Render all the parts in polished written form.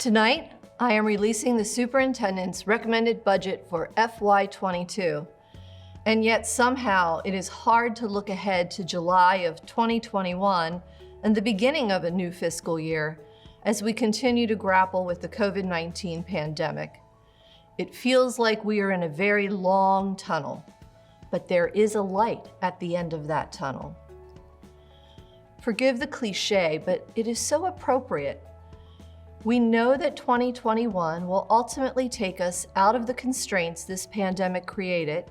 Tonight, I am releasing the Superintendent's recommended budget for FY22, and yet somehow it is hard to look ahead to July of 2021 and the beginning of a new fiscal year as we continue to grapple with the COVID-19 pandemic. It feels like we are in a very long tunnel, but there is a light at the end of that tunnel. Forgive the cliche, but it is so appropriate. We know that 2021 will ultimately take us out of the constraints this pandemic created,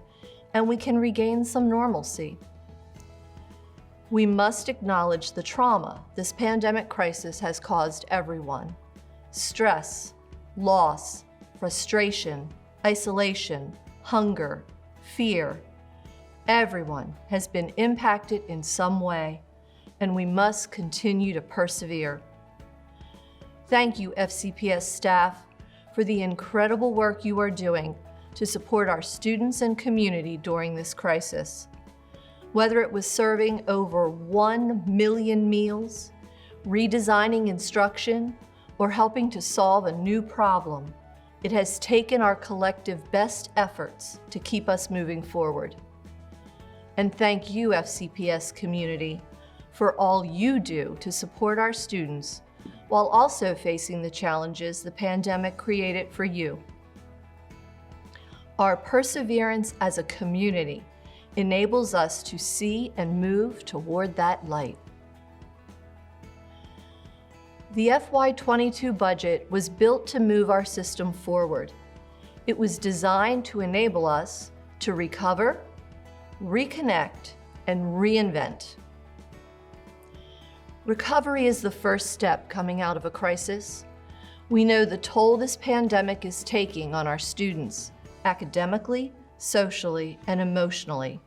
and we can regain some normalcy. We must acknowledge the trauma this pandemic crisis has caused everyone. Stress, loss, frustration, isolation, hunger, fear. Everyone has been impacted in some way, and we must continue to persevere. Thank you, FCPS staff, for the incredible work you are doing to support our students and community during this crisis. Whether it was serving over 1 million meals, redesigning instruction, or helping to solve a new problem, it has taken our collective best efforts to keep us moving forward. And thank you, FCPS community, for all you do to support our students while also facing the challenges the pandemic created for you. Our perseverance as a community enables us to see and move toward that light. The FY22 budget was built to move our system forward. It was designed to enable us to recover, reconnect, and reinvent. Recovery is the first step coming out of a crisis. We know the toll this pandemic is taking on our students, academically, socially, and emotionally.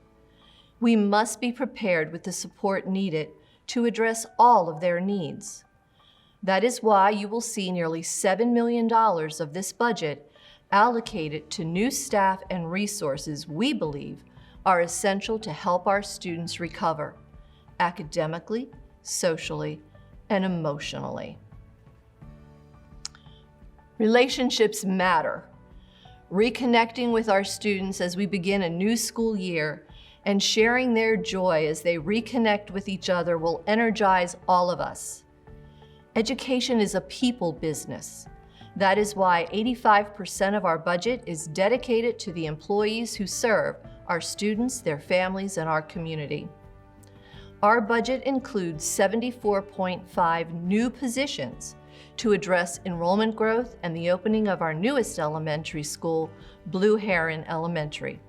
We must be prepared with the support needed to address all of their needs. That is why you will see nearly $7 million of this budget allocated to new staff and resources we believe are essential to help our students recover, academically, socially, and emotionally. Relationships matter. Reconnecting with our students as we begin a new school year and sharing their joy as they reconnect with each other will energize all of us. Education is a people business. That is why 85% of our budget is dedicated to the employees who serve our students, their families, and our community. Our budget includes 74.5 new positions to address enrollment growth and the opening of our newest elementary school, Blue Heron Elementary.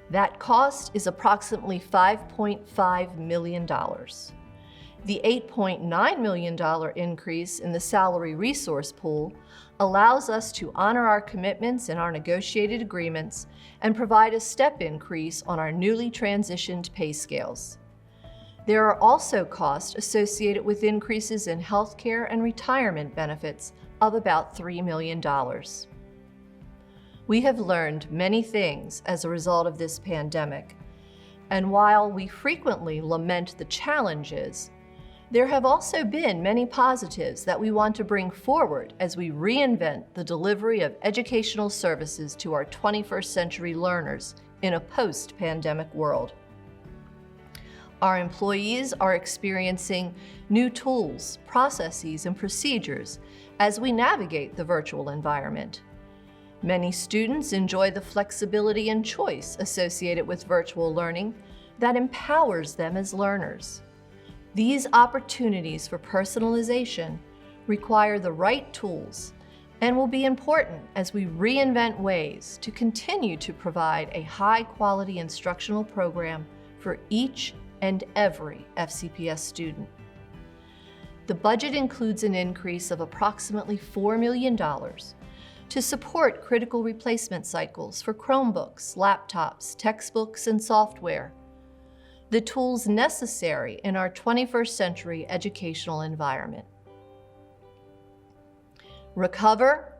That cost is approximately $5.5 million. The $8.9 million increase in the salary resource pool allows us to honor our commitments in our negotiated agreements and provide a step increase on our newly transitioned pay scales. There are also costs associated with increases in healthcare and retirement benefits of about $3 million. We have learned many things as a result of this pandemic, and while we frequently lament the challenges, there have also been many positives that we want to bring forward as we reinvent the delivery of educational services to our 21st century learners in a post-pandemic world. Our employees are experiencing new tools, processes, and procedures as we navigate the virtual environment. Many students enjoy the flexibility and choice associated with virtual learning that empowers them as learners. These opportunities for personalization require the right tools and will be important as we reinvent ways to continue to provide a high-quality instructional program for each and every FCPS student. The budget includes an increase of approximately $4 million to support critical replacement cycles for Chromebooks, laptops, textbooks, and software, the tools necessary in our 21st century educational environment. Recover,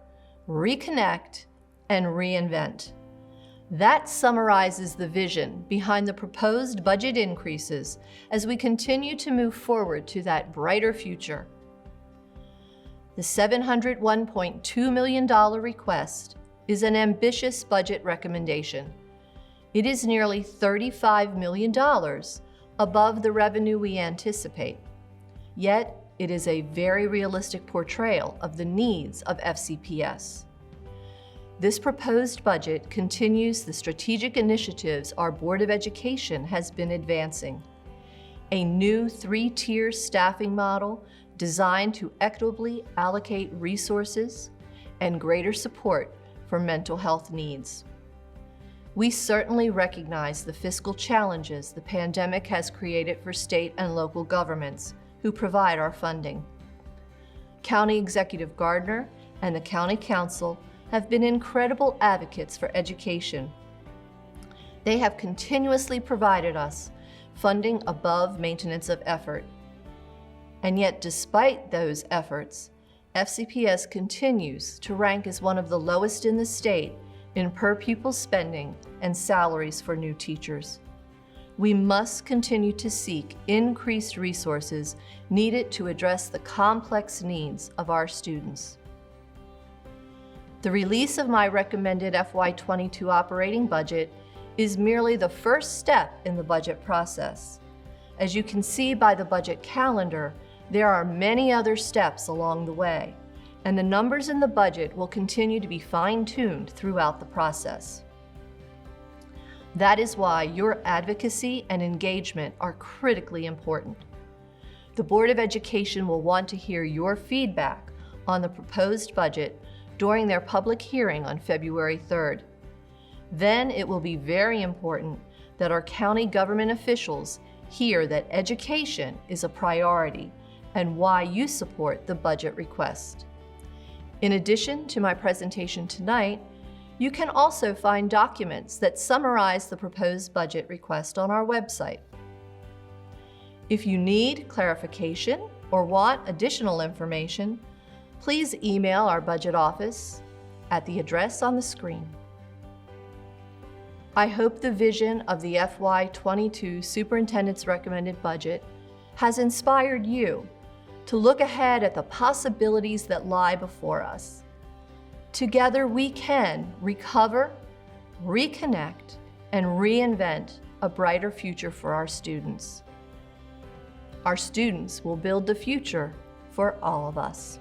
reconnect, and reinvent. That summarizes the vision behind the proposed budget increases as we continue to move forward to that brighter future. The $701.2 million request is an ambitious budget recommendation. It is nearly $35 million above the revenue we anticipate. Yet, it is a very realistic portrayal of the needs of FCPS. This proposed budget continues the strategic initiatives our Board of Education has been advancing. A new 3-tier staffing model designed to equitably allocate resources and greater support for mental health needs. We certainly recognize the fiscal challenges the pandemic has created for state and local governments who provide our funding. County Executive Gardner and the County Council have been incredible advocates for education. They have continuously provided us funding above maintenance of effort. And yet, despite those efforts, FCPS continues to rank as one of the lowest in the state in per-pupil spending and salaries for new teachers. We must continue to seek increased resources needed to address the complex needs of our students. The release of my recommended FY22 operating budget is merely the first step in the budget process. As you can see by the budget calendar, there are many other steps along the way, and the numbers in the budget will continue to be fine-tuned throughout the process. That is why your advocacy and engagement are critically important. The Board of Education will want to hear your feedback on the proposed budget during their public hearing on February 3rd. Then it will be very important that our county government officials hear that education is a priority and why you support the budget request. In addition to my presentation tonight, you can also find documents that summarize the proposed budget request on our website. If you need clarification or want additional information, please email our budget office at the address on the screen. I hope the vision of the FY22 Superintendent's recommended budget has inspired you to look ahead at the possibilities that lie before us. Together we can recover, reconnect, and reinvent a brighter future for our students. Our students will build the future for all of us.